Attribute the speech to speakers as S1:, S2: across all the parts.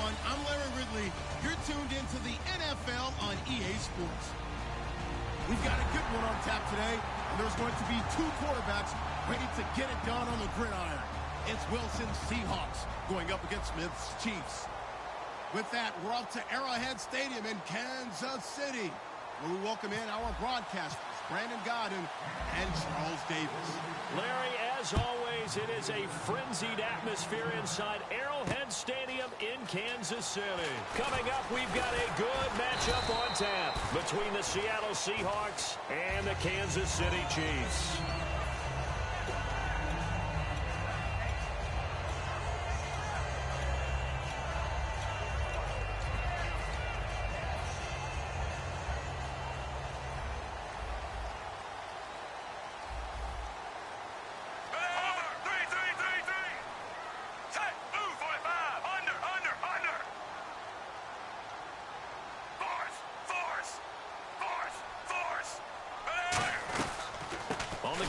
S1: everyone. I'm Larry Ridley. You're tuned into the NFL on EA Sports. We've got a good one on tap today, and there's going to be two quarterbacks ready to get it done on the gridiron. It's Wilson's Seahawks going up against Smith's Chiefs. With that, we're off to Arrowhead Stadium in Kansas City, where we welcome in our broadcasters, Brandon Godden and Charles Davis.
S2: Larry, as always, it is a frenzied atmosphere inside Arrowhead Stadium in Kansas City. Coming up, we've got a good matchup on tap between the Seattle Seahawks and the Kansas City Chiefs.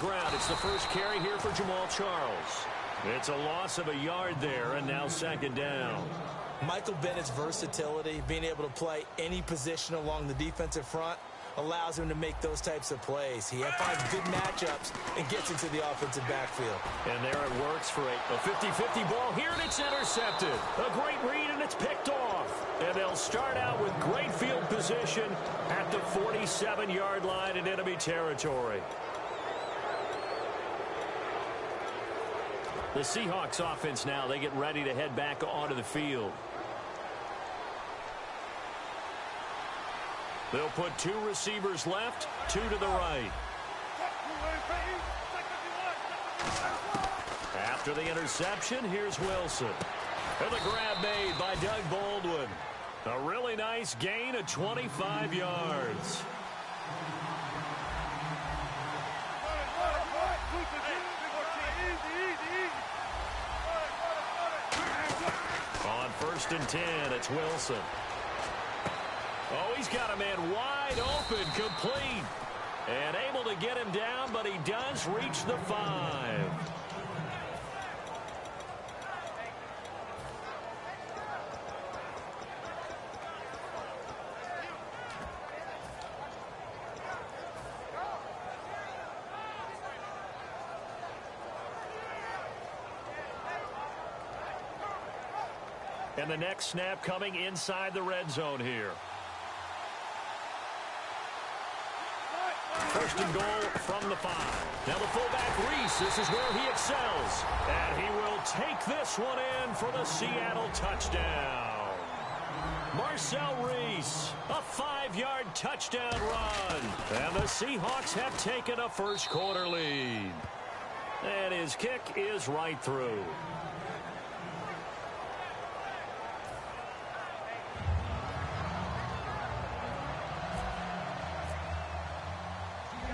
S2: Ground. It's the first carry here for Jamal Charles. It's a loss of a yard there, and now second down.
S3: Michael Bennett's versatility, being able to play any position along the defensive front, allows him to make those types of plays. He finds good matchups and gets into the offensive backfield.
S2: And there it works for a 50-50 ball here, and it's intercepted. A great read, and it's picked off. And they'll start out with great field position at the 47-yard line in enemy territory. The Seahawks offense now, they get ready to head back onto the field. They'll put two receivers left, two to the right. After the interception, here's Wilson. And the grab made by Doug Baldwin. A really nice gain of 25 yards. On 1st and 10, it's Wilson. Oh, he's got a man wide open, complete. And able to get him down, but he does reach the 5. And the next snap coming inside the red zone here. 1st and goal from the 5. Now the fullback, Reese, this is where he excels. And he will take this one in for the Seattle touchdown. Marcel Reese, a 5-yard touchdown run. And the Seahawks have taken a first-quarter lead. And his kick is right through.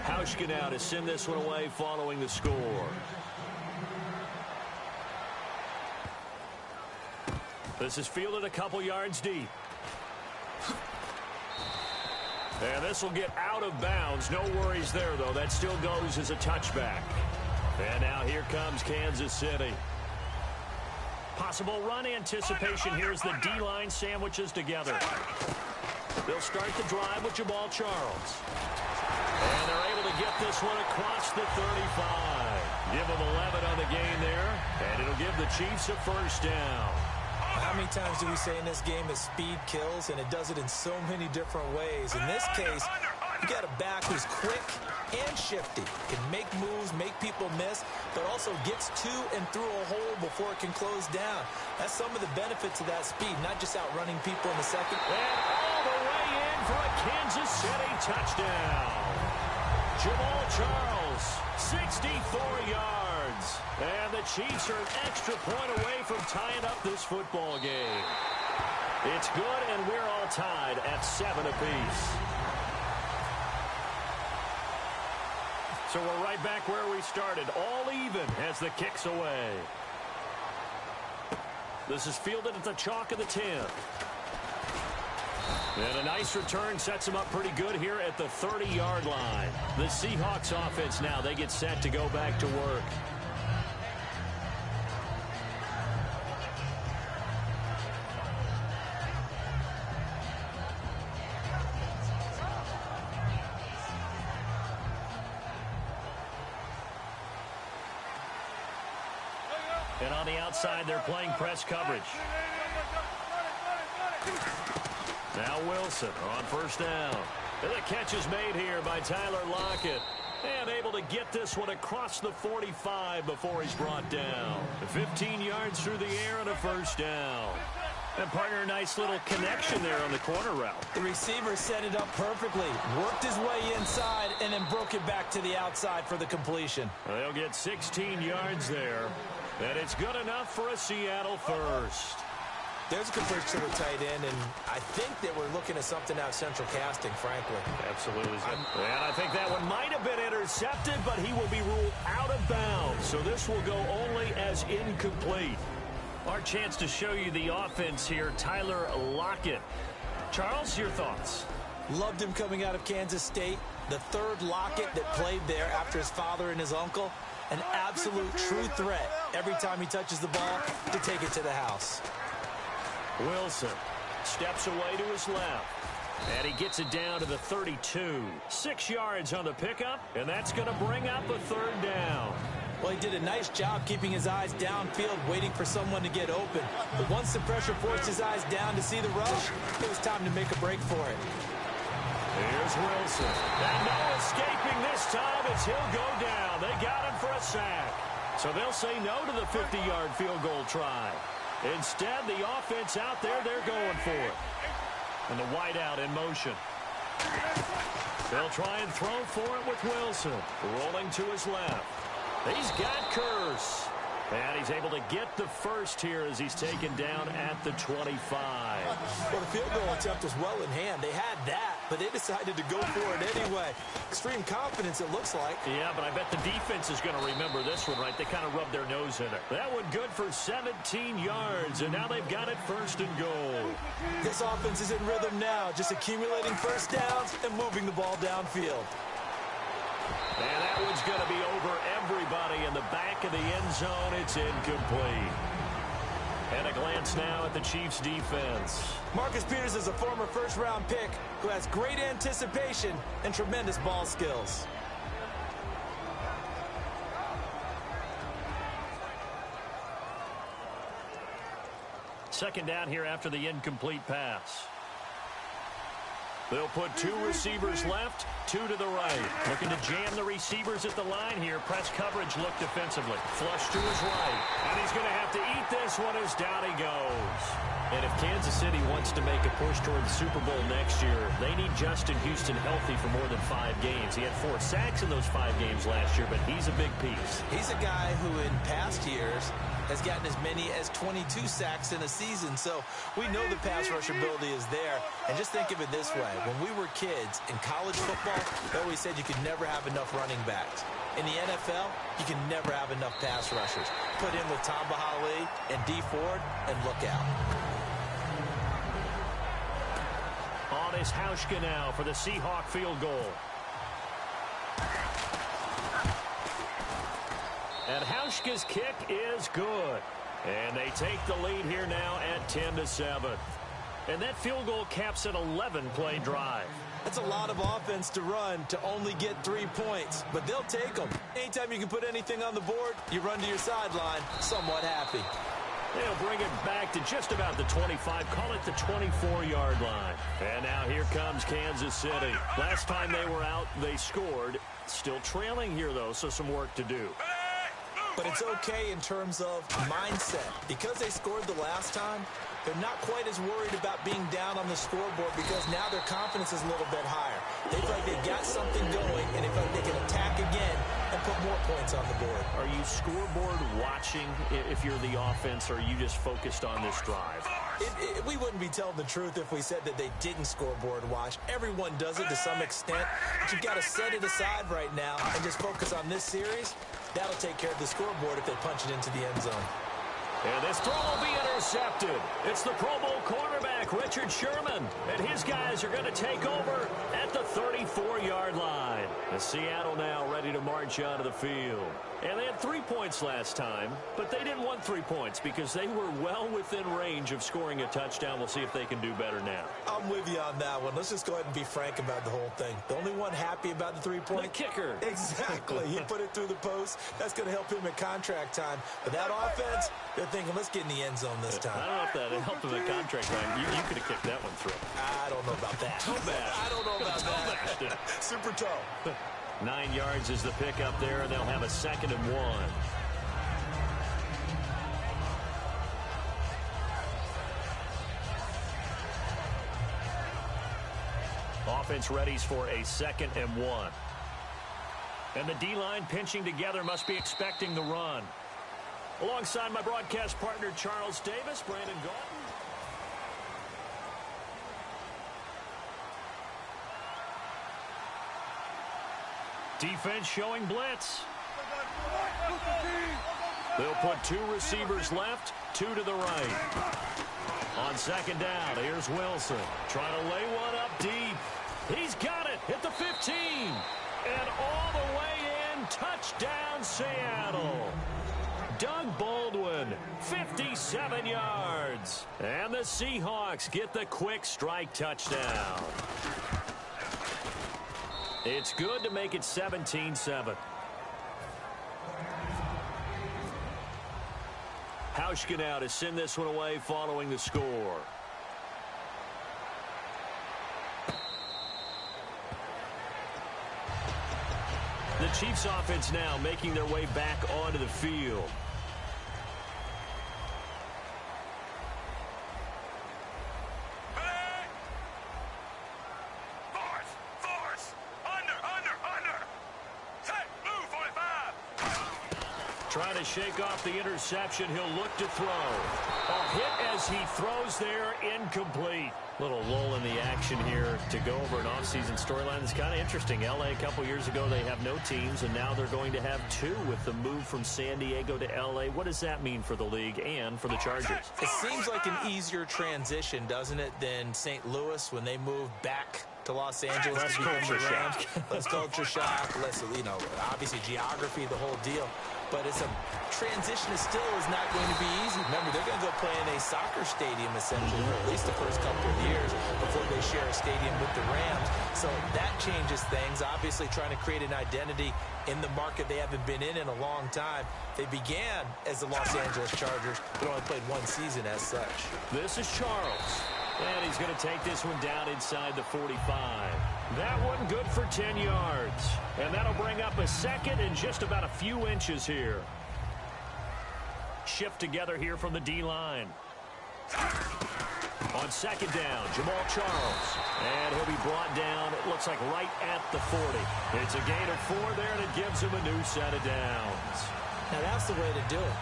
S2: Hauschka now to send this one away following the score. This is fielded a couple yards deep. And this will get out of bounds. No worries there, though. That still goes as a touchback. And now here comes Kansas City. Possible run anticipation. Here's the D-line sandwiches together. They'll start the drive with Jamal Charles. And they're able to get this one across the 35. Give them 11 on the game there, and it'll give the Chiefs a first down.
S3: How many times do we say in this game that speed kills, and it does it in so many different ways? In this case, you got a back who's quick and shifty, can make moves, make people miss, but also gets to and through a hole before it can close down. That's some of the benefits of that speed, not just outrunning people in the second.
S2: And all the way in for a Kansas City touchdown. Jamal Charles, 64 yards. And the Chiefs are an extra point away from tying up this football game. It's good, and we're all tied at 7 apiece. So we're right back where we started, all even as the kick's away. This is fielded at the chalk of the 10. And a nice return sets them up pretty good here at the 30-yard line. The Seahawks offense now, they get set to go back to work. And on the outside, they're playing press coverage. Now Wilson on first down. And the catch is made here by Tyler Lockett. And able to get this one across the 45 before he's brought down. 15 yards through the air and a first down. And partner, a nice little connection there on the corner route.
S3: The receiver set it up perfectly, worked his way inside, and then broke it back to the outside for the completion.
S2: They'll get 16 yards there. And it's good enough for a Seattle first.
S3: There's a conversion to the tight end, and I think that we're looking at something out central casting, frankly.
S2: Absolutely. And I think that one might have been intercepted, but he will be ruled out of bounds. So this will go only as incomplete. Our chance to show you the offense here, Tyler Lockett. Charles, your thoughts?
S3: Loved him coming out of Kansas State. The third Lockett that played there after his father and his uncle. An absolute true threat every time he touches the ball to take it to the house.
S2: Wilson steps away to his left. And he gets it down to the 32. 6 yards on the pickup, and that's going to bring up a third down.
S3: Well, he did a nice job keeping his eyes downfield, waiting for someone to get open. But once the pressure forced his eyes down to see the rush, it was time to make a break for it.
S2: Here's Wilson. And no escaping this time as he'll go down. They got him for a sack. So they'll say no to the 50-yard field goal try. Instead, the offense out there, they're going for it. And the wideout in motion. They'll try and throw for it with Wilson. Rolling to his left. He's got Curse. And he's able to get the first here as he's taken down at the 25.
S3: Well, the field goal attempt was well in hand. They had that, but they decided to go for it anyway. Extreme confidence, it looks like.
S2: Yeah, but I bet the defense is going to remember this one, right? They kind of rubbed their nose in it. That one good for 17 yards, and now they've got it first and goal.
S3: This offense is in rhythm now, just accumulating first downs and moving the ball downfield.
S2: And that one's going to be over everybody in the back of the end zone. It's incomplete. And a glance now at the Chiefs' defense.
S3: Marcus Peters is a former first-round pick who has great anticipation and tremendous ball skills.
S2: Second down here after the incomplete pass. They'll put two receivers left, two to the right. Looking to jam the receivers at the line here. Press coverage look defensively. Flush to his right. And he's going to have to eat this one as down he goes. And if Kansas City wants to make a push toward the Super Bowl next year, they need Justin Houston healthy for more than 5 games. He had 4 sacks in those 5 games last year, but he's a big piece.
S3: He's a guy who in past years has gotten as many as 22 sacks in a season. So we know the pass rush ability is there. And just think of it this way. When we were kids in college football, they always said you could never have enough running backs. In the NFL, you can never have enough pass rushers. Put in with Tom Bahali and D Ford, and look out.
S2: On is Hauschka now for the Seahawk field goal. And Hauschka's kick is good. And they take the lead here now at 10-7. And that field goal caps an 11-play drive.
S3: That's a lot of offense to run to only get 3 points, but they'll take them. Anytime you can put anything on the board, you run to your sideline somewhat happy.
S2: They'll bring it back to just about the 25, call it the 24-yard line. And now here comes Kansas City. Last time they were out, they scored. Still trailing here, though, so some work to do.
S3: But it's okay in terms of mindset. Because they scored the last time, they're not quite as worried about being down on the scoreboard because now their confidence is a little bit higher. They feel like they've got something going, and they feel like they can attack again and put more points on the board.
S2: Are you scoreboard watching if you're the offense, or are you just focused on this drive?
S3: We wouldn't be telling the truth if we said that they didn't scoreboard watch. Everyone does it to some extent, but you've got to set it aside right now and just focus on this series. That'll take care of the scoreboard if they punch it into the end zone.
S2: And this throw will be intercepted. It's the Pro Bowl cornerback, Richard Sherman. And his guys are going to take over at the 34-yard line. The Seattle now ready to march out of the field. And they had 3 points last time, but they didn't want 3 points because they were well within range of scoring a touchdown. We'll see if they can do better now.
S3: I'm with you on that one. Let's just go ahead and be frank about the whole thing. The only one happy about the 3-point?
S2: The kicker.
S3: Exactly. He put it through the post. That's going to help him at contract time. But that offense, they're thinking, let's get in the end zone this time.
S2: I don't know if that helped him at contract time. You could have kicked that one through.
S3: I don't know about that.
S2: Toe bash.
S3: I don't know about that. Super toe.
S2: 9 yards is the pickup there, and they'll have a 2nd and 1. Offense readies for a 2nd and 1. And the D-line pinching together must be expecting the run. Alongside my broadcast partner, Charles Davis, Brandon Galton. Defense showing blitz. They'll put 2 receivers left, 2 to the right. On 2nd down, here's Wilson. Trying to lay one up deep. He's got it at the 15. And all the way in, touchdown Seattle. Doug Baldwin, 57 yards. And the Seahawks get the quick strike touchdown. It's good to make it 17-7. Hauschka now to send this one away following the score. The Chiefs offense now making their way back onto the field. Trying to shake off the interception. He'll look to throw. A hit as he throws there, incomplete. Little lull in the action here to go over an offseason storyline. It's kind of interesting. L.A. a couple years ago, they have no teams, and now they're going to have 2 with the move from San Diego to L.A. What does that mean for the league and for the Chargers?
S3: It seems like an easier transition, doesn't it, than St. Louis when they moved back to Los Angeles.
S2: Less culture shock.
S3: Less culture shock. Less, obviously geography, the whole deal. But it's a transition that still is not going to be easy. Remember, they're going to go play in a soccer stadium, essentially, for at least the first couple of years before they share a stadium with the Rams. So that changes things. Obviously, trying to create an identity in the market they haven't been in a long time. They began as the Los Angeles Chargers, but only played 1 season as such.
S2: This is Charles. And he's going to take this one down inside the 45. That one good for 10 yards. And that'll bring up a 2nd and just about a few inches here. Shift together here from the D-line. On 2nd down, Jamal Charles. And he'll be brought down, it looks like right at the 40. It's a gain of 4 there, and it gives him a new set of downs.
S3: Now that's the way to do it.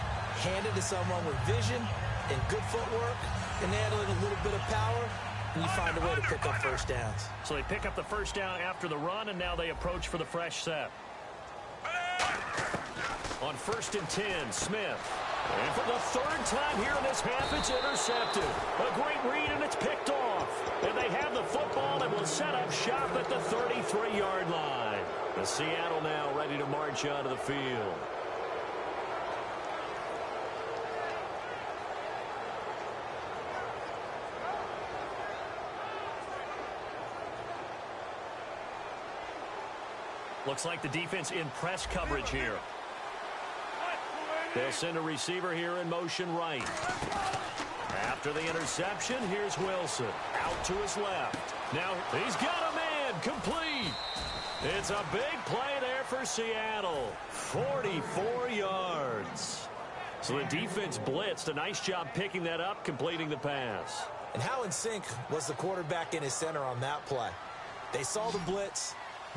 S3: Hand it to someone with vision and good footwork, and add a little bit of power, and you find a way to pick up first downs.
S2: So they pick up the first down after the run, and now they approach for the fresh set. On 1st and 10, Smith. And for the 3rd time here in this half, it's intercepted. A great read, and it's picked off. And they have the football and will set up shop at the 33-yard line. The Seattle now ready to march out of the field. Looks like the defense in press coverage here. They'll send a receiver here in motion right. After the interception, here's Wilson. Out to his left. Now he's got a man. Complete. It's a big play there for Seattle. 44 yards. So the defense blitzed. A nice job picking that up, completing the pass.
S3: And how in sync was the quarterback in his center on that play? They saw the blitz,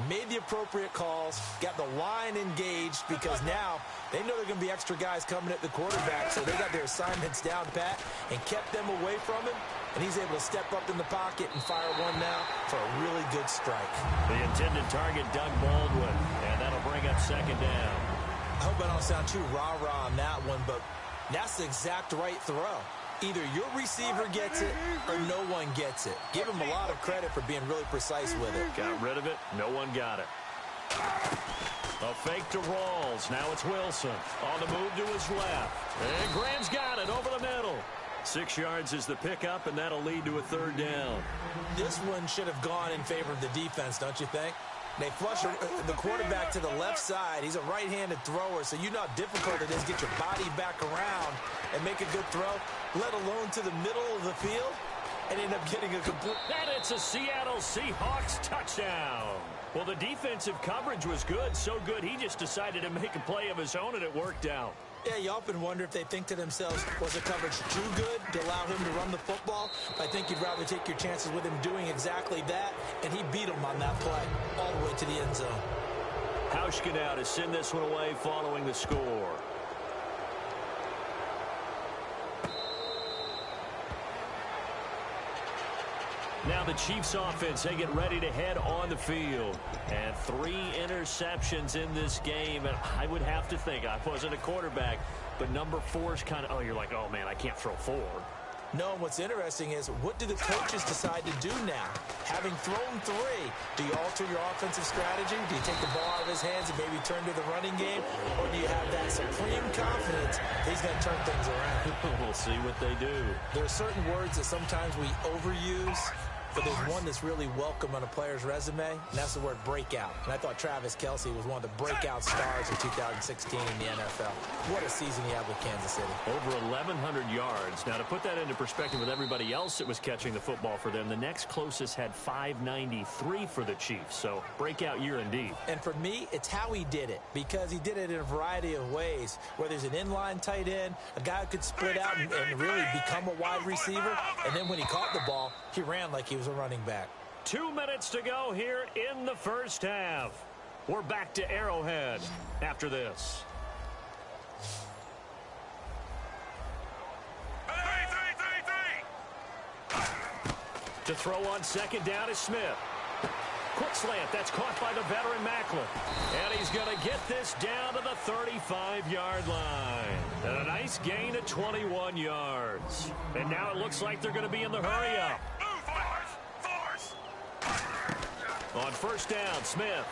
S3: made the appropriate calls, got the line engaged, because now they know there are going to be extra guys coming at the quarterback, so they got their assignments down pat and kept them away from him, and he's able to step up in the pocket and fire one now for a really good strike.
S2: The intended target, Doug Baldwin, and that'll bring up 2nd down.
S3: I hope I don't sound too rah-rah on that one, but That's the exact right throw. Either your receiver gets it or no one gets it. Give him a lot of credit for being really precise with it.
S2: Got rid of it. No one got it. A fake to Rawls. Now it's Wilson. On the move to his left. And Graham's got it over the middle. 6 yards is the pickup, and that'll lead to a third down.
S3: This one should have gone in favor of the defense, don't you think? They flush the quarterback to the left side. He's a right-handed thrower, so you know how difficult it is to get your body back around and make a good throw, let alone to the middle of the field, and end up getting a complete...
S2: And it's a Seattle Seahawks touchdown. Well, the defensive coverage was good, so good he just decided to make a play of his own, and it worked out.
S3: Yeah, you often wonder if they think to themselves, was the coverage too good to allow him to run the football? I think you'd rather take your chances with him doing exactly that, and he beat him on that play all the way to the end zone.
S2: Hauschka now to send this one away following the score. Now the Chiefs offense, they get ready to head on the field. And 3 interceptions in this game. And I would have to think, I wasn't a quarterback, but number 4 is kind of, oh, you're like, oh, man, I can't throw 4.
S3: No, and what's interesting is, what do the coaches decide to do now? Having thrown 3, do you alter your offensive strategy? Do you take the ball out of his hands and maybe turn to the running game? Or do you have that supreme confidence he's going to turn things around?
S2: We'll see what they do.
S3: There are certain words that sometimes we overuse, but there's one that's really welcome on a player's resume, and that's the word breakout. And I thought Travis Kelce was one of the breakout stars of 2016 in the NFL. What a season he had with Kansas City.
S2: Over 1,100 yards. Now, to put that into perspective with everybody else that was catching the football for them, the next closest had 593 for the Chiefs. So, breakout year indeed.
S3: And for me, it's how he did it, because he did it in a variety of ways. Whether he's an inline tight end, a guy who could split out and really become a wide receiver, and then when he caught the ball, he ran like he was a running back.
S2: 2 minutes to go here in the first half. We're back to Arrowhead after this. To throw on second down is Smith. Quick slant, that's caught by the veteran Macklin. And he's going to get this down to the 35-yard line. And a nice gain of 21 yards. And now it looks like they're going to be in the hurry-up. On first down, Smith.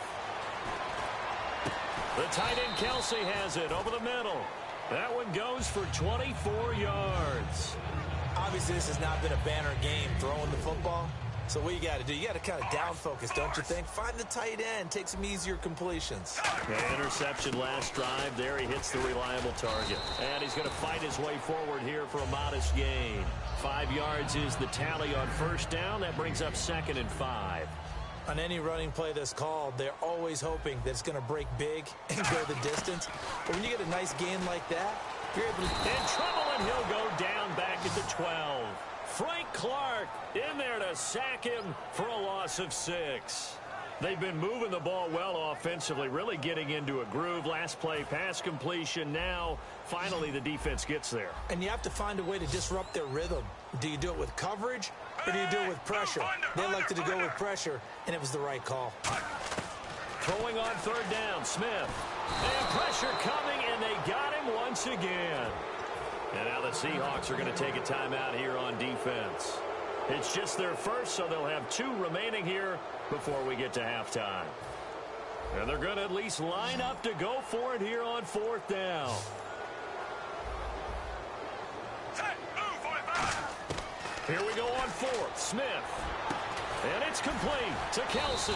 S2: The tight end Kelce has it over the middle. That one goes for 24 yards.
S3: Obviously, this has not been a banner game throwing the football. So what you got to do, you got to kind of down focus, don't you think? Find the tight end, take some easier completions.
S2: The interception last drive. There he hits the reliable target. And he's going to fight his way forward here for a modest gain. 5 yards is the tally on first down. That brings up 2nd and 5.
S3: On any running play that's called, they're always hoping that it's going to break big and go the distance. But when you get a nice gain like that, you're able to...
S2: In trouble, and he'll go down back at the 12. Frank Clark in there to sack him for a loss of 6. They've been moving the ball well offensively, really getting into a groove. Last play, pass completion. Now, finally, the defense gets there.
S3: And you have to find a way to disrupt their rhythm. Do you do it with coverage, or do you do it with pressure? They elected to go with pressure, and it was the right call.
S2: Throwing on third down, Smith. And pressure coming, and they got him once again. And now the Seahawks are going to take a timeout here on defense. It's just their first, so they'll have 2 remaining here before we get to halftime. And they're going to at least line up to go for it here on 4th down. Here we go on 4th. Smith. And it's complete to Kelce.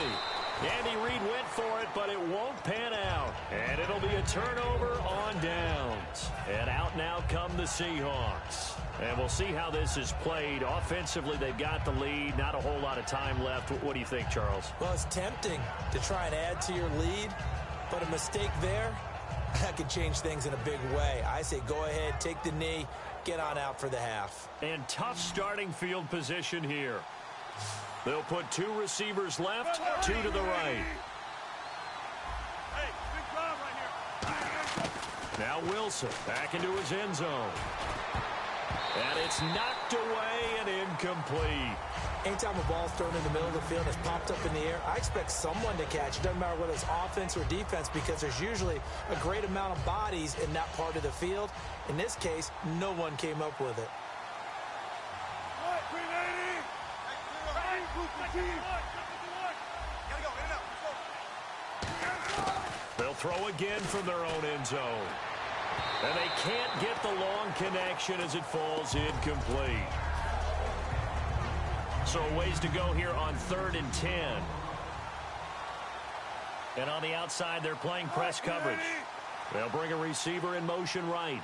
S2: Andy Reid went for it, but it won't pan out. And it'll be a turnover on downs. And out now come the Seahawks. And we'll see how this is played. Offensively, they've got the lead. Not a whole lot of time left. What do you think, Charles?
S3: Well, it's tempting to try and add to your lead, but a mistake there, that could change things in a big way. I say go ahead, take the knee, get on out for the half.
S2: And tough starting field position here. They'll put 2 receivers left, 2 to the right.
S1: Hey, big drive right here.
S2: Now Wilson back into his end zone. And it's knocked away and incomplete.
S3: Anytime a ball's thrown in the middle of the field and it's popped up in the air, I expect someone to catch it. Doesn't matter whether it's offense or defense, because there's usually a great amount of bodies in that part of the field. In this case, no one came up with it.
S2: They'll throw again from their own end zone. And they can't get the long connection as it falls incomplete. So a ways to go here on 3rd and 10. And on the outside, they're playing press coverage. They'll bring a receiver in motion right.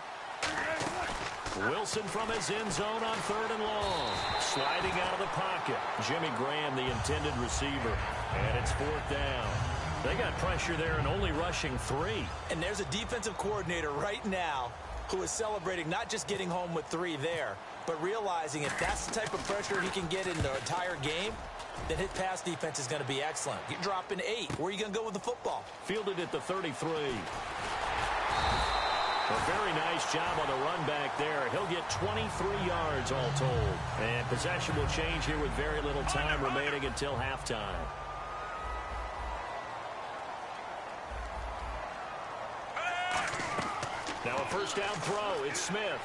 S2: Wilson from his end zone on 3rd and long. Sliding out of the pocket. Jimmy Graham, the intended receiver. And it's 4th down. They got pressure there and only rushing 3.
S3: And there's a defensive coordinator right now who is celebrating not just getting home with 3 there, but realizing if that's the type of pressure he can get in the entire game, then his pass defense is going to be excellent. You're dropping 8. Where are you going to go with the football?
S2: Fielded at the 33. A very nice job on the run back there. He'll get 23 yards all told. And possession will change here with very little time remaining until halftime. Now a first down throw. It's Smith.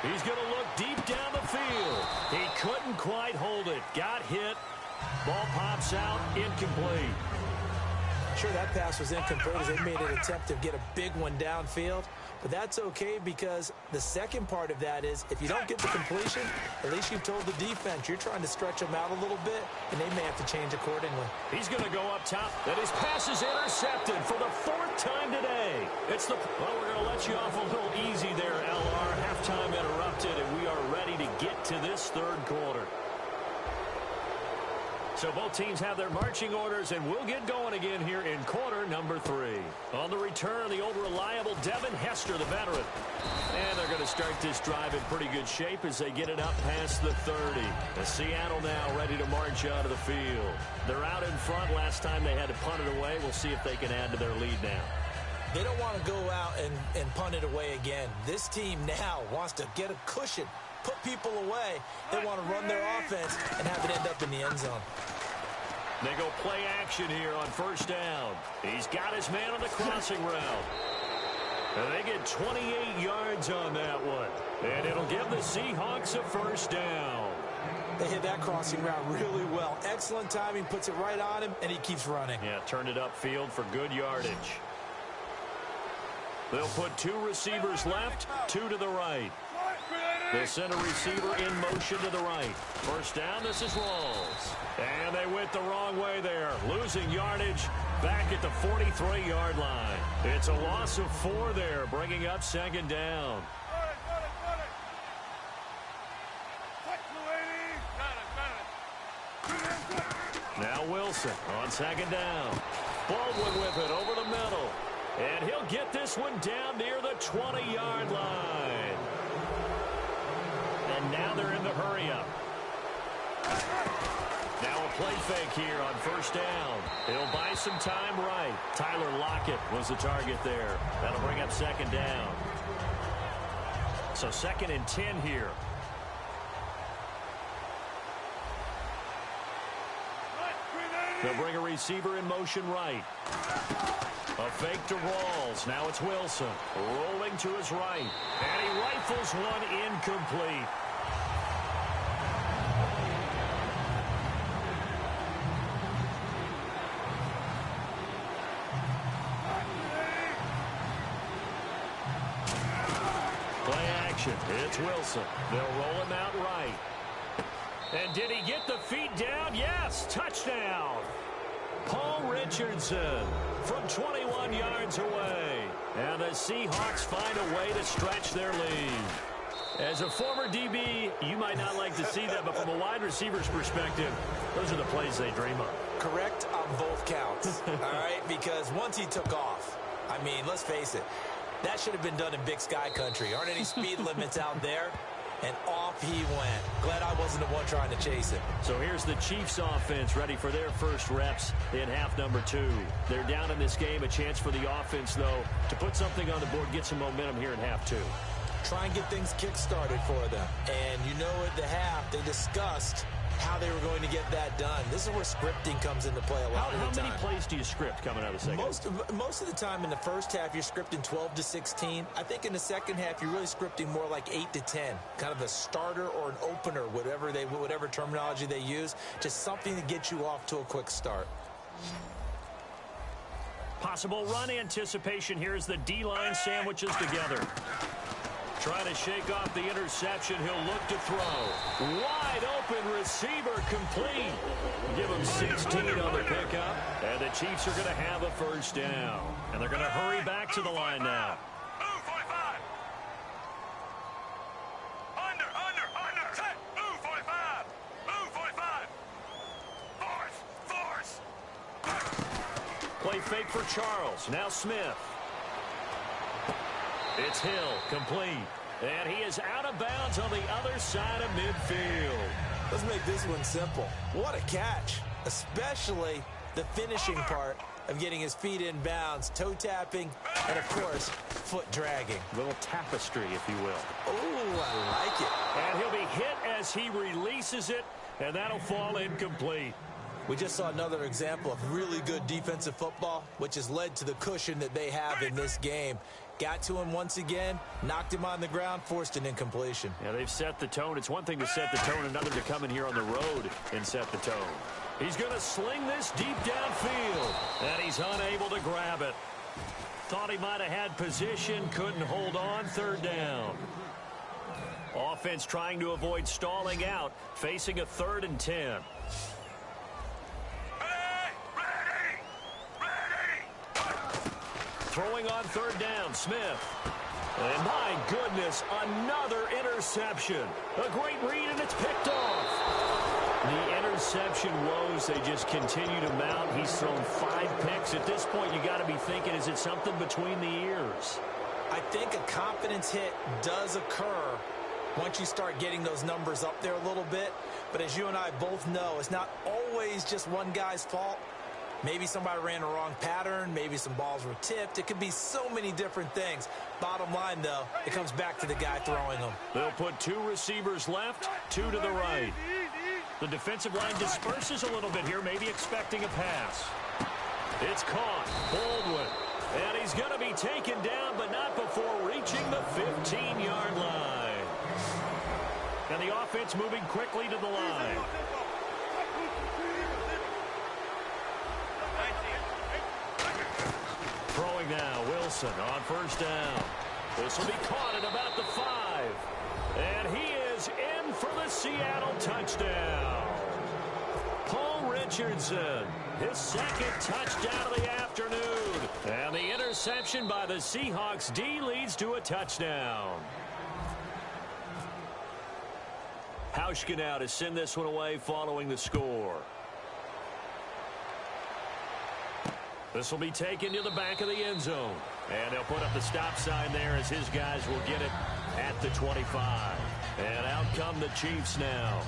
S2: He's going to look deep down the field. He couldn't quite hold it. Got hit. Ball pops out. Incomplete.
S3: Sure, that pass was incomplete as they made an attempt to get a big one downfield. But that's okay, because the second part of that is if you don't get the completion, at least you've told the defense you're trying to stretch them out a little bit, and they may have to change accordingly.
S2: He's going to go up top. And his pass is intercepted for the 4th time today. Well, we're going to let you off a little easy there, LR. Halftime interrupted, and we are ready to get to this 3rd quarter. So both teams have their marching orders, and we'll get going again here in quarter number 3. On the return, the old reliable Devin Hester, the veteran. And they're going to start this drive in pretty good shape as they get it up past the 30. The Seattle now ready to march out of the field. They're out in front. Last time they had to punt it away. We'll see if they can add to their lead now.
S3: They don't want to go out and punt it away again. This team now wants to get a cushion, put people away. They want to run their offense and have it end up in the end zone.
S2: They go play action here on 1st down. He's got his man on the crossing route. And they get 28 yards on that one. And it'll give the Seahawks a 1st down.
S3: They hit that crossing route really well. Excellent timing, puts it right on him, and he keeps running.
S2: Yeah, turned it upfield for good yardage. They'll put 2 receivers left, 2 to the right. They'll send a receiver in motion to the right. 1st down, this is Rawls. And they went the wrong way there. Losing yardage back at the 43-yard line. It's a loss of 4 there, bringing up 2nd down. Now Wilson on 2nd down. Baldwin with it over the middle. And he'll get this one down near the 20-yard line. And now they're in the hurry-up. Now a play fake here on 1st down. He'll buy some time right. Tyler Lockett was the target there. That'll bring up 2nd down. So 2nd and 10 here. They'll bring a receiver in motion right. A fake to Rawls. Now it's Wilson. Rolling to his right. And he rifles one incomplete. Play action. It's Wilson. They'll roll him out right. And did he get the feet down? Yes. Touchdown. Paul Richardson from 21 yards away. And the Seahawks find a way to stretch their lead. As a former DB, you might not like to see that, but from a wide receiver's perspective, those are the plays they dream of.
S3: Correct on both counts, all right? Because once he took off, I mean, let's face it, that should have been done in Big Sky country. Aren't any speed limits out there? And off he went. Glad I wasn't the one trying to chase him.
S2: So here's the Chiefs offense ready for their first reps in half number 2. They're down in this game. A chance for the offense, though, to put something on the board, get some momentum here in half 2.
S3: Try and get things kick-started for them. And you know at the half, they discussed how they were going to get that done. This is where scripting comes into play a lot of the time.
S2: How many plays do you script coming out of the second half?
S3: Most of the time in the first half, you're scripting 12 to 16. I think in the second half, you're really scripting more like 8 to 10. Kind of a starter or an opener, whatever terminology they use. Just something to get you off to a quick start.
S2: Possible run anticipation here as the D-line sandwiches together. Trying to shake off the interception. He'll look to throw. Wide open receiver complete. Give him 16 on the pickup. And the Chiefs are going to have a first down. And they're going to hurry back to the line now.
S4: Move 45. Under. Set. Move 45. Move 45. Force.
S2: Play fake for Charles. Now Smith. It's Hill, complete. And he is out of bounds on the other side of midfield.
S3: Let's make this one simple. What a catch, especially the finishing part of getting his feet in bounds, toe tapping, and, of course, foot dragging.
S2: A little tapestry, if you will.
S3: Oh, I like it.
S2: And he'll be hit as he releases it, and that'll fall incomplete.
S3: We just saw another example of really good defensive football, which has led to the cushion that they have in this game. Got to him once again, knocked him on the ground, forced an incompletion.
S2: Yeah, they've set the tone. It's one thing to set the tone, another to come in here on the road and set the tone. He's going to sling this deep downfield, and he's unable to grab it. Thought he might have had position, couldn't hold on, third down. Offense trying to avoid stalling out, facing a 3rd and 10. Throwing on 3rd down, Smith. And my goodness, another interception. A great read, and it's picked off. The interception woes, they just continue to mount. He's thrown 5 picks. At this point, you got to be thinking, is it something between the ears?
S3: I think a confidence hit does occur once you start getting those numbers up there a little bit. But as you and I both know, it's not always just one guy's fault. Maybe somebody ran a wrong pattern. Maybe some balls were tipped. It could be so many different things. Bottom line, though, it comes back to the guy throwing them.
S2: They'll put 2 receivers left, 2 to the right. The defensive line disperses a little bit here, maybe expecting a pass. It's caught. Baldwin. And he's going to be taken down, but not before reaching the 15-yard line. And the offense moving quickly to the line. Throwing now, Wilson on 1st down. This will be caught at about the 5. And he is in for the Seattle touchdown. Paul Richardson, his 2nd touchdown of the afternoon. And the interception by the Seahawks D leads to a touchdown. Hauschka now to send this one away following the score. This will be taken to the back of the end zone. And they'll put up the stop sign there as his guys will get it at the 25. And out come the Chiefs now.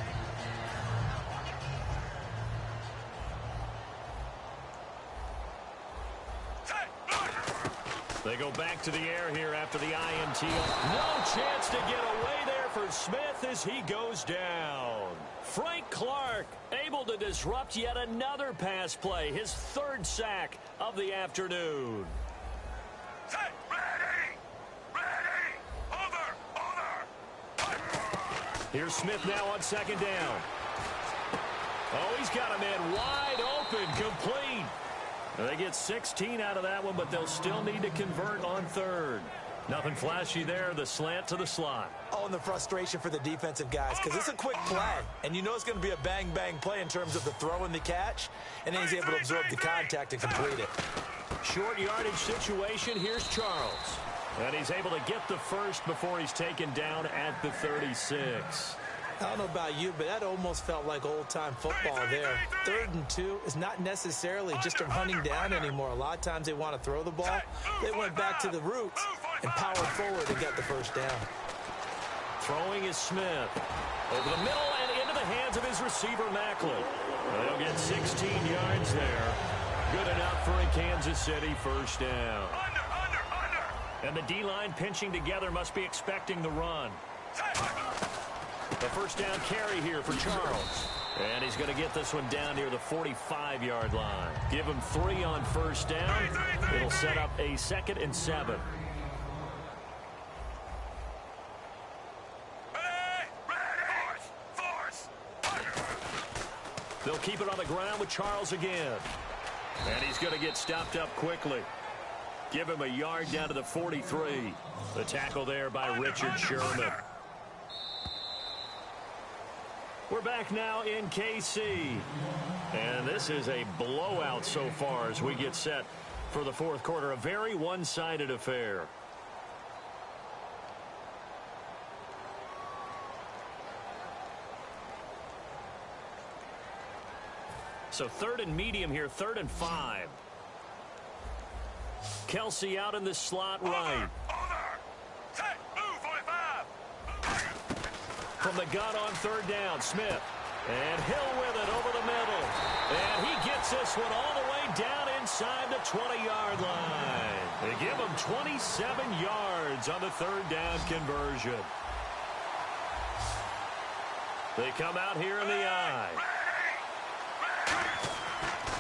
S2: They go back to the air here after the INT. No chance to get away there for Smith as he goes down. Frank Clark able to disrupt yet another pass play. His 3rd sack of the afternoon.
S4: Set. Ready. Over.
S2: Here's Smith now on 2nd down. Oh, he's got a man wide open, complete. They get 16 out of that one, but they'll still need to convert on 3rd. Nothing flashy there, the slant to the slot.
S3: Oh, and the frustration for the defensive guys, because it's a quick play, and you know it's going to be a bang-bang play in terms of the throw and the catch, and then he's able to absorb the contact and complete it.
S2: Short yardage situation, here's Charles. And he's able to get the 1st before he's taken down at the 36.
S3: I don't know about you, but that almost felt like old-time football there. 3rd and 2 is not necessarily just a running down anymore. A lot of times they want to throw the ball. They went back to the roots and powered forward and got the 1st down.
S2: Throwing is Smith. Over the middle and into the hands of his receiver, Macklin. They'll get 16 yards there. Good enough for a Kansas City 1st down. And the D-line pinching together, must be expecting the run. A first down carry here for Charles. And he's going to get this one down near the 45-yard line. Give him 3 on first down. It'll set up a 2nd and 7. They'll keep it on the ground with Charles again. And he's going to get stopped up quickly. Give him a yard down to the 43. The tackle there by Richard Sherman. We're back now in KC. And this is a blowout so far as we get set for the fourth quarter. A very one-sided affair. So 3rd and medium here, 3rd and 5. Kelsey out in the slot right. From the gun on 3rd down, Smith. And Hill with it over the middle. And he gets this one all the way down inside the 20-yard line. They give him 27 yards on the 3rd down conversion. They come out here in the eye.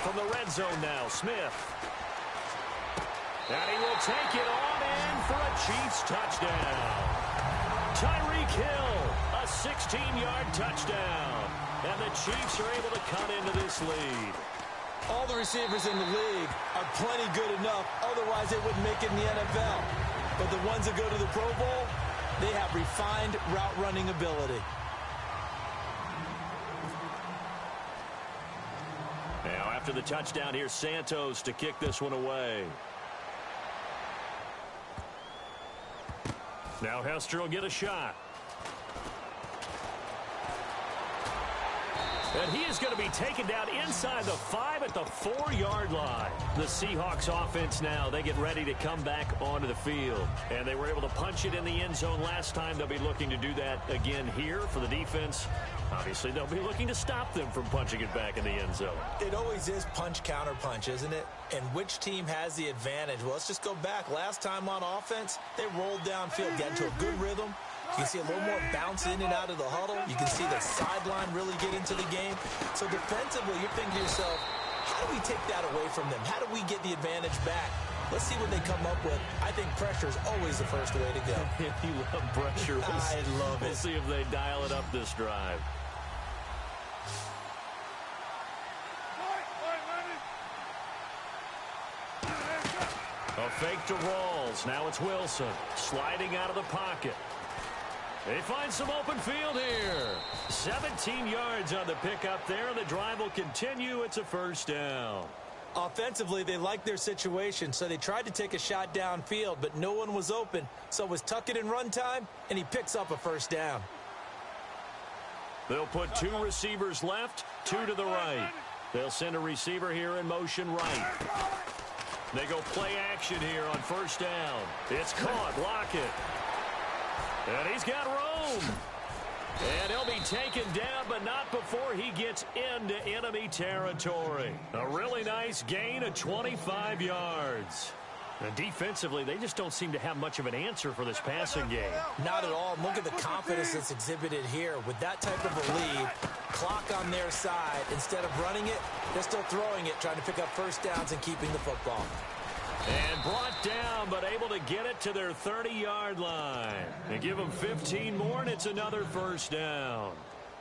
S2: From the red zone now, Smith. And he will take it on in for a Chiefs touchdown. Tyreek Hill, a 16-yard touchdown. And the Chiefs are able to cut into this lead.
S3: All the receivers in the league are plenty good enough. Otherwise, they wouldn't make it in the NFL. But the ones that go to the Pro Bowl, they have refined route running ability.
S2: Now, after the touchdown, here's Santos to kick this one away. Now Hester will get a shot. And he is going to be taken down inside the 5 at the 4-yard line. The Seahawks offense now, they get ready to come back onto the field. And they were able to punch it in the end zone last time. They'll be looking to do that again here for the defense. Obviously, they'll be looking to stop them from punching it back in the end zone.
S3: It always is punch, counter punch, isn't it? And which team has the advantage? Well, let's just go back. Last time on offense, they rolled downfield, got into a good rhythm. You can see a little more bounce in and out of the huddle. You can see the sideline really get into the game. So defensively, you're thinking to yourself, how do we take that away from them? How do we get the advantage back? Let's see what they come up with. I think pressure is always the first way to go.
S2: You love pressure.
S3: I love it.
S2: We'll see if they dial it up this drive. A fake to Rawls. Now it's Wilson sliding out of the pocket. They find some open field here. 17 yards on the pickup there, and the drive will continue. It's a first down.
S3: Offensively, they liked their situation, so they tried to take a shot downfield, but no one was open. So it was tuck it in run time, and he picks up a first down.
S2: They'll put 2 receivers left, 2 to the right. They'll send a receiver here in motion right. They go play action here on first down. It's caught. Lockett. And he's got room. And he'll be taken down, but not before he gets into enemy territory. A really nice gain of 25 yards. And defensively, they just don't seem to have much of an answer for this passing game.
S3: Not at all. Look at the confidence that's exhibited here. With that type of a lead, clock on their side, instead of running it, they're still throwing it, trying to pick up first downs and keeping the football.
S2: And brought down, but able to get it to their 30-yard line. And give them 15 more, and it's another first down.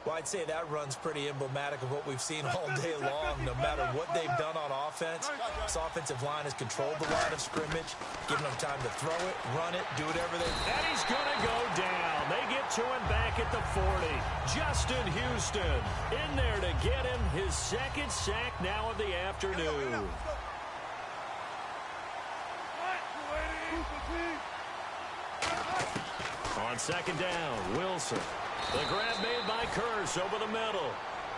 S3: Well, I'd say that run's pretty emblematic of what we've seen all day long. No matter what they've done on offense, this offensive line has controlled the line of scrimmage, giving them time to throw it, run it, do whatever they...
S2: And he's going to go down. They get to him back at the 40. Justin Houston in there to get him his 2nd sack now of the afternoon. On 2nd down, Wilson. The grab made by Curse over the middle.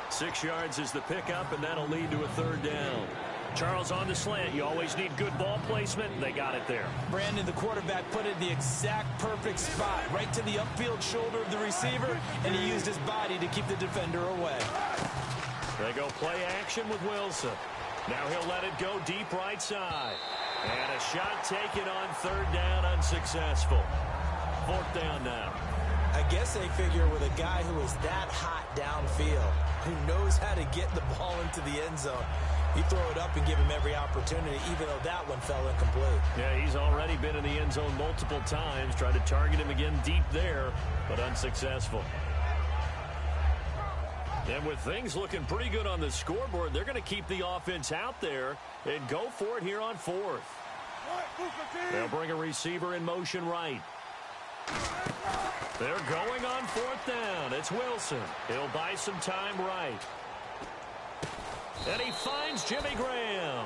S2: 6 yards is the pickup, and that'll lead to a 3rd down. Charles on the slant. You always need good ball placement. They got it there.
S3: Brandon, the quarterback, put it in the exact perfect spot, right to the upfield shoulder of the receiver, and he used his body to keep the defender away.
S2: They go play action with Wilson. Now he'll let it go deep right side. And a shot taken on 3rd down, unsuccessful. 4th down now.
S3: I guess they figure with a guy who is that hot downfield, who knows how to get the ball into the end zone, you throw it up and give him every opportunity, even though that one fell incomplete.
S2: Yeah, he's already been in the end zone multiple times. Tried to target him again deep there, but unsuccessful. And with things looking pretty good on the scoreboard, they're going to keep the offense out there and go for it here on fourth. They'll bring a receiver in motion right. They're going on fourth down. It's Wilson. He'll buy some time right. And he finds Jimmy Graham.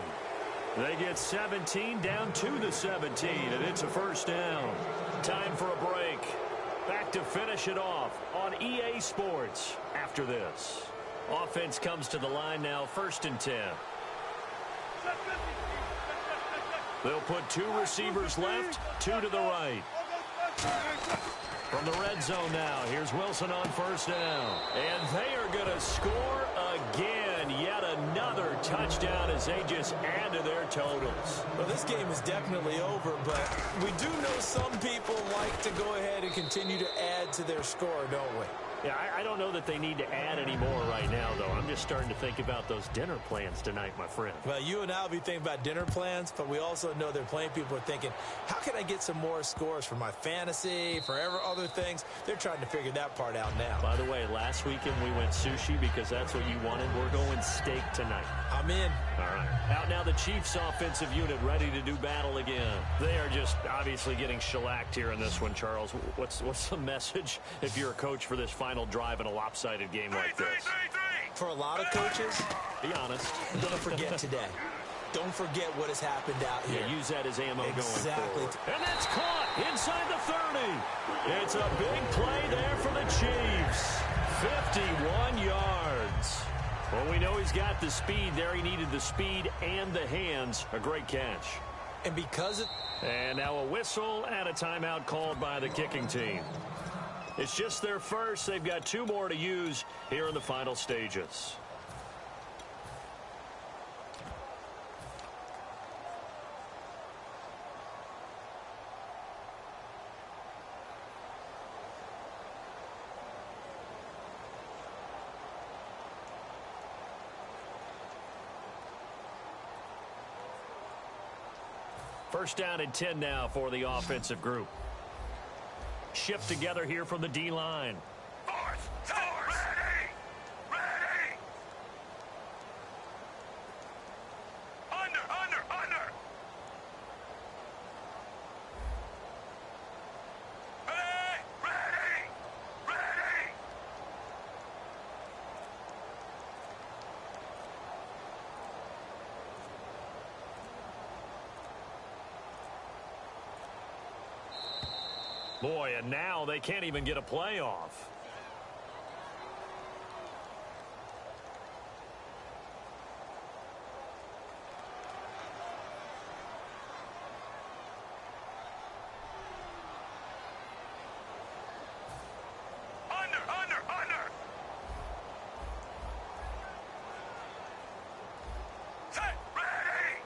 S2: They get 17 down to the 17, and it's a first down. Time for a break. Back to finish it off on EA Sports after this. Offense comes to the line now, 1st and 10. They'll put 2 receivers left, 2 to the right. From the red zone now, here's Wilson on 1st down. And they are going to score again. Yet another touchdown as they just add to their totals.
S3: Well, this game is definitely over, but we do know some people like to go ahead and continue to add to their score, don't we?
S2: Yeah, I don't know that they need to add any more right now, though. I'm just starting to think about those dinner plans tonight, my friend.
S3: Well, you and I will be thinking about dinner plans, but we also know they're playing people are thinking, how can I get some more scores for my fantasy, for other things? They're trying to figure that part out now.
S2: By the way, last weekend we went sushi because that's what you wanted. We're going steak tonight.
S3: I'm in.
S2: All right. Out now the Chiefs offensive unit ready to do battle again. They are just obviously getting shellacked here in this one, Charles. What's the message if you're a coach for this final drive in a lopsided game like this?
S3: For a lot of coaches,
S2: be honest.
S3: Don't forget today. Don't forget what has happened out here.
S2: Yeah, use that as ammo going
S3: forward.
S2: And that's caught inside the 30. It's a big play there for the Chiefs. 51 yards. Well, we know he's got the speed there. He needed the speed and the hands. A great catch.
S3: And because of...
S2: And now a whistle and a timeout called by the kicking team. It's just their first. They've got 2 more to use here in the final stages. First down and 10 now for the offensive group. Shift together here from the D-line.
S4: Ready! Ready! Under! Ready!
S2: Boy, and now they can't even get a play off.
S4: Under! Set! Ready!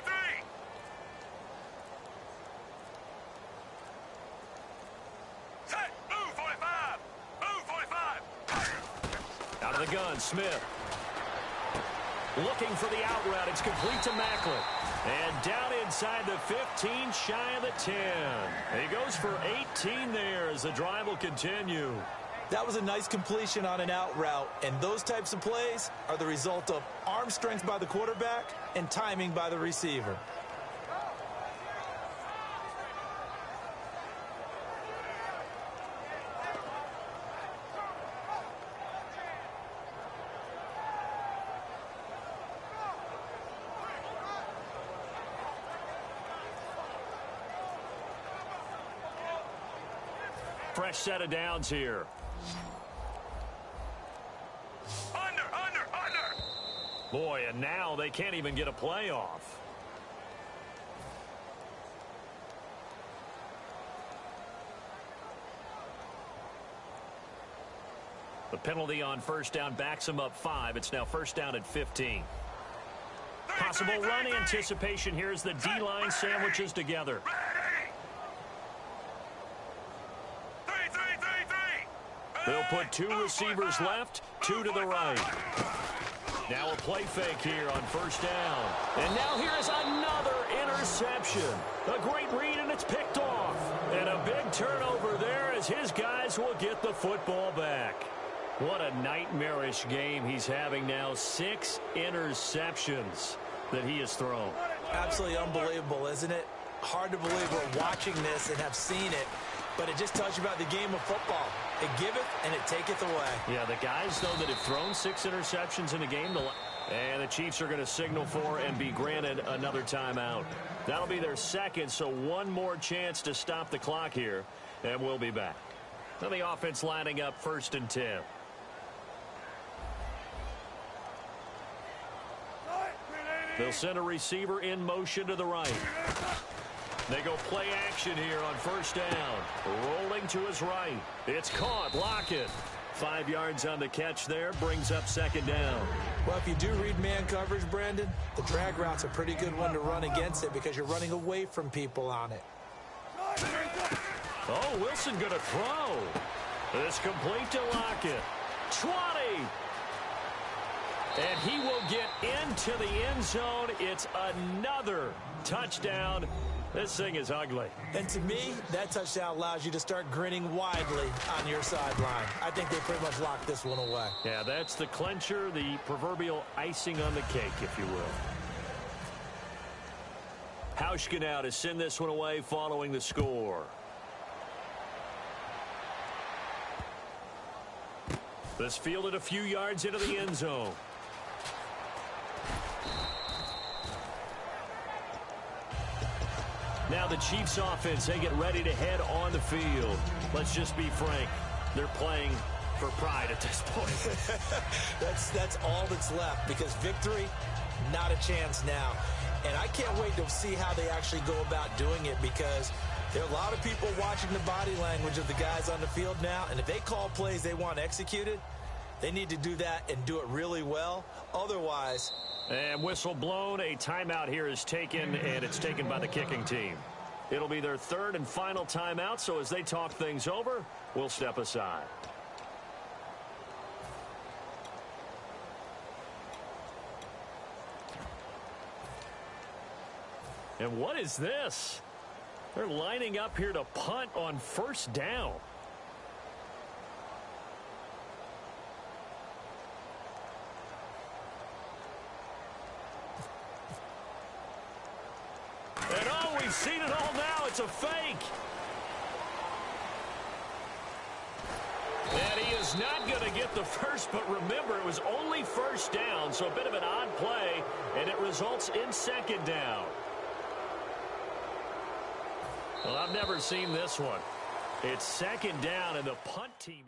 S4: 3! Set! Move 45!
S2: Out of the gun, Smith. Looking for the out route. It's complete to Macklin. And down inside the 15, shy of the 10. He goes for 18 there as the drive will continue.
S3: That was a nice completion on an out route, and those types of plays are the result of arm strength by the quarterback and timing by the receiver.
S2: Fresh set of downs here.
S4: Under!
S2: Boy, and now they can't even get a play off. The penalty on first down backs them up 5. It's now first down at 15. Punt Possible run anticipation here as the D-line sandwiches together. They'll put 2 receivers left, 2 to the right. Now a play fake here on first down. And now here is another interception. A great read, and it's picked off. And a big turnover there as his guys will get the football back. What a nightmarish game he's having now. 6 interceptions that he has thrown.
S3: Absolutely unbelievable, isn't it? Hard to believe we're watching this and have seen it, but it just tells you about the game of football. It giveth and it taketh away.
S2: Yeah, the guys, though, that have thrown 6 interceptions in a game, and the Chiefs are going to signal for and be granted another timeout. That'll be their second, so one more chance to stop the clock here, and we'll be back. Now the offense lining up 1st and 10. They'll send a receiver in motion to the right. They go play action here on first down. Rolling to his right. It's caught. Lockett. 5 yards on the catch there. Brings up 2nd down.
S3: Well, if you do read man coverage, Brandon, the drag route's a pretty good one to run against it because you're running away from people on it.
S2: Oh, Wilson going to throw. It's complete to Lockett. 20. And he will get into the end zone. It's another touchdown. This thing is ugly.
S3: And to me, that touchdown allows you to start grinning widely on your sideline. I think they pretty much locked this one away.
S2: Yeah, that's the clincher, the proverbial icing on the cake, if you will. Hauschka now to send this one away following the score. This fielded a few yards into the end zone. Now the Chiefs offense, they get ready to head on the field. Let's just be frank. They're playing for pride at this point.
S3: That's all that's left because victory, not a chance now. And I can't wait to see how they actually go about doing it because there are a lot of people watching the body language of the guys on the field now. And if they call plays they want executed, they need to do that and do it really well. Otherwise...
S2: And whistle blown. A timeout here is taken, and it's taken by the kicking team. It'll be their 3rd and final timeout, so as they talk things over, we'll step aside. And what is this? They're lining up here to punt on first down. And oh, we've seen it all now. It's a fake. And he is not going to get the first, but remember, it was only first down, so a bit of an odd play, and it results in 2nd down. Well, I've never seen this one. It's 2nd down, and the punt team...